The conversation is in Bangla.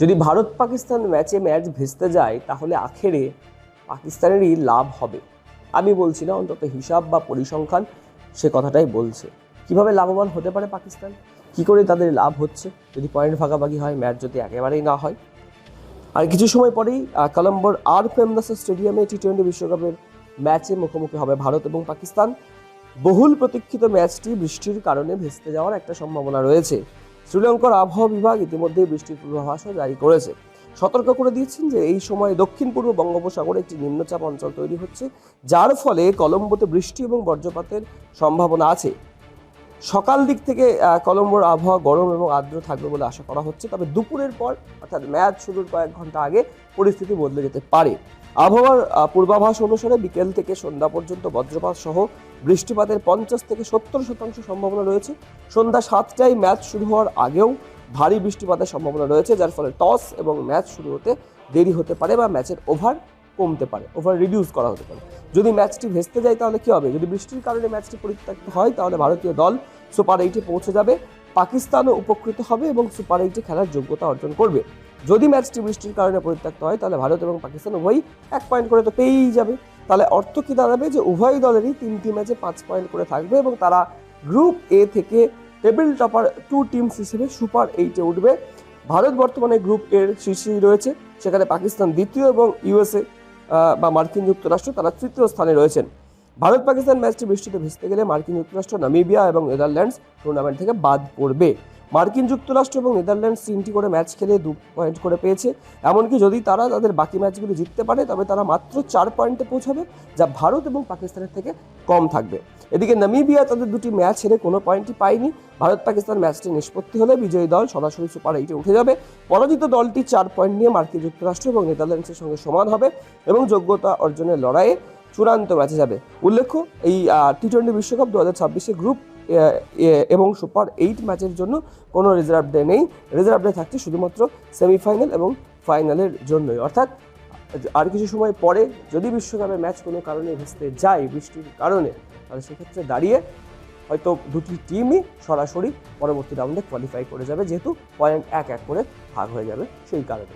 যদি ভারত পাকিস্তান ম্যাচ ভেস্তে যায় তাহলে আখেরে পাকিস্তানেরই লাভ হবে। আমি বলছি না, অন্তত হিসাব বা পরিসংখ্যান সে কথাটাই বলছে। কিভাবে লাভবান হতে পারে পাকিস্তান, কি করে তাদের লাভ হচ্ছে যদি পয়েন্ট ভাগাভাগি হয়, ম্যাচ যদি একেবারেই না হয়। আর কিছু সময় পরেই কলম্বোর আর ফেমদাসা স্টেডিয়ামে টি-20 বিশ্বকাপের ম্যাচে মুখোমুখি হবে ভারত এবং পাকিস্তান। বহুল প্রতীক্ষিত ম্যাচটি বৃষ্টির কারণে ভেস্তে যাওয়ার একটা সম্ভাবনা রয়েছে। শ্রীলঙ্কার আবহাওয়া বিভাগ ইতিমধ্যেই বৃষ্টির পূর্বাভাসও জারি করেছে। সতর্ক করে দিয়েছেন যে এই সময় দক্ষিণ পূর্ব বঙ্গোপসাগরে একটি নিম্নচাপ অঞ্চল তৈরি হচ্ছে, যার ফলে কলম্বোতে বৃষ্টি এবং বজ্রপাতের সম্ভাবনা আছে। সকাল দিক থেকে কলম্বোর আবহাওয়া গরম এবং আর্দ্র থাকবে বলে আশা করা হচ্ছে, তবে দুপুরের পর অর্থাৎ ম্যাচ শুরুর কয়েক ঘন্টা আগে পরিস্থিতি বদলে যেতে পারে। আবহাওয়ার পূর্বাভাস অনুসারে বিকেল থেকে সন্ধ্যা পর্যন্ত বজ্রপাত সহ বৃষ্টিপাতের 50 থেকে 70% সম্ভাবনা রয়েছে। সন্ধ্যা 7টায় ম্যাচ শুরু হওয়ার আগেও ভারী বৃষ্টিপাতের সম্ভাবনা রয়েছে, যার ফলে টস এবং ম্যাচ শুরু হতে দেরি হতে পারে বা ম্যাচের ওভার কমতে পারে, ওভার রিডিউস করা হতে পারে। যদি ম্যাচটি ভেস্তে যায় তাহলে কি হবে? যদি বৃষ্টির কারণে ম্যাচটি পরিত্যক্ত হয় তাহলে ভারতীয় দল সুপার 8-এ পৌঁছে যাবে, পাকিস্তানও উপকৃত হবে এবং সুপার 8-এ খেলার যোগ্যতা অর্জন করবে। যদি ম্যাচটি বৃষ্টির কারণে পরিত্যক্ত হয় তাহলে ভারত এবং পাকিস্তান উভয়ই 1 পয়েন্ট করে তো পেয়েই যাবে। তাহলে অর্থ কি দাঁড়াবে যে উভয় দলেরই 3টি ম্যাচে 5 পয়েন্ট করে থাকবে এবং তারা গ্রুপ এ থেকে টেবিল টপার 2 টিমস হিসেবে সুপার 8-এ উঠবে। ভারত বর্তমানে গ্রুপ এর শীর্ষেই রয়েছে, সেখানে পাকিস্তান দ্বিতীয় এবং ইউএসএ বা মার্কিন যুক্তরাষ্ট্র তারা তৃতীয় স্থানে রয়েছেন। ভারত পাকিস্তান ম্যাচটি বৃষ্টিতে ভেস্তে গেলে মার্কিন যুক্তরাষ্ট্র, নামিবিয়া এবং নেদারল্যান্ডস টুর্নামেন্ট থেকে বাদ পড়বে। মার্কিন যুক্তরাষ্ট্র এবং নেদারল্যান্ডস 3টি করে ম্যাচ খেলে 2 পয়েন্ট করে পেয়েছে। এমনকি যদি তারা তাদের বাকি ম্যাচগুলি জিততে পারে তবে তারা মাত্র 4 পয়েন্টে পৌঁছাবে, যা ভারত এবং পাকিস্তানের থেকে কম থাকবে। এদিকে নামিবিয়া তাদের 2টি ম্যাচ হেরে কোনো পয়েন্টই পায়নি। ভারত পাকিস্তান ম্যাচটি নিষ্পত্তি হলে বিজয়ী দল সরাসরি সুপার 8-এ উঠে যাবে। পরাজিত দলটি 4 পয়েন্ট নিয়ে মার্কিন যুক্তরাষ্ট্র এবং নেদারল্যান্ডসের সঙ্গে সমান হবে এবং যোগ্যতা অর্জনের লড়াইয়ে চূড়ান্ত ম্যাচে যাবে। উল্লেখ্য, এই টি-20 বিশ্বকাপ 2026-এ গ্রুপ এবং সুপার 8 ম্যাচের জন্য কোনো রিজার্ভ ডে নেই। রিজার্ভ ডে থাকছে শুধুমাত্র সেমিফাইনাল এবং ফাইনালের জন্যই। অর্থাৎ আর কিছু সময় পরে যদি বিশ্বকাপের ম্যাচ কোনো কারণে ভেস্তে যায় বৃষ্টির কারণে, তাহলে সেক্ষেত্রে দাঁড়িয়ে হয়তো 2টি টিমই সরাসরি পরবর্তী রাউন্ডে কোয়ালিফাই করে যাবে, যেহেতু পয়েন্ট 1-1 করে ভাগ হয়ে যাবে সেই কারণে।